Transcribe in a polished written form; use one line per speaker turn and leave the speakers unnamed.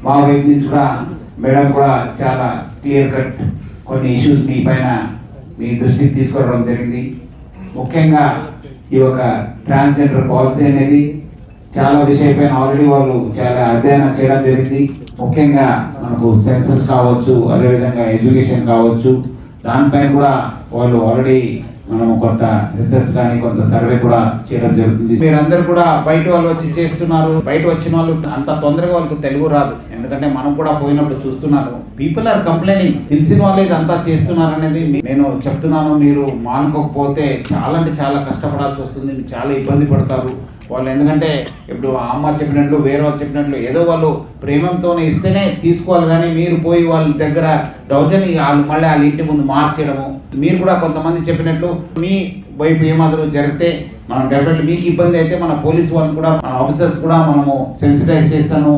మా వైపు నుంచి కూడా మేడం కూడా చాలా క్లియర్ కట్ కొన్ని ఇష్యూస్ మీ పైన మీ దృష్టికి తీసుకురావడం జరిగింది. ముఖ్యంగా ఈ యొక్క ట్రాన్స్జెండర్ పాలసీ అనేది చాలా విషయపైన ఆల్రెడీ వాళ్ళు చాలా అధ్యయనం చేయడం జరిగింది. ముఖ్యంగా మనకు సెన్సస్ కావచ్చు, అదేవిధంగా ఎడ్యుకేషన్ కావచ్చు, దానిపైన కూడా వాళ్ళు ఆల్రెడీ మనం కొంత రీసెర్చ్ కానీ కొంత సర్వే కూడా చేయడం జరుగుతుంది. మీరందరూ కూడా బయట వాళ్ళు వచ్చి చేస్తున్నారు. బయట వచ్చిన వాళ్ళు అంత తొందరగా వాళ్ళకి తెలుగు రాదు, ఎందుకంటే మనం కూడా పోయినప్పుడు చూస్తున్నాను. పీపుల్ ఆర్ కంప్లైనింగ్, తెలిసిన వాళ్ళు ఇదంతా చేస్తున్నారు అనేది నేను చెప్తున్నాను. మీరు మానుకోకపోతే చాలా అంటే చాలా కష్టపడాల్సి వస్తుంది, చాలా ఇబ్బంది పడతారు వాళ్ళు. ఎందుకంటే ఇప్పుడు అమ్మ చెప్పినట్లు, వేరే వాళ్ళు చెప్పినట్లు ఏదో వాళ్ళు ప్రేమంతోనే ఇస్తేనే తీసుకోవాలి, కానీ మీరు పోయి వాళ్ళ దగ్గర దౌర్జన్యం వాళ్ళు మళ్ళీ వాళ్ళ ఇంటి ముందు మార్చడము. మీరు కూడా కొంతమంది చెప్పినట్లు మీ వైపు ఏమాత్రం జరిగితే మనం డెఫినెట్లీ మీకు ఇబ్బంది అయితే మన పోలీసు వాళ్ళు కూడా, మన ఆఫీసర్స్ కూడా మనము సెన్సిటైజ్ చేస్తాను.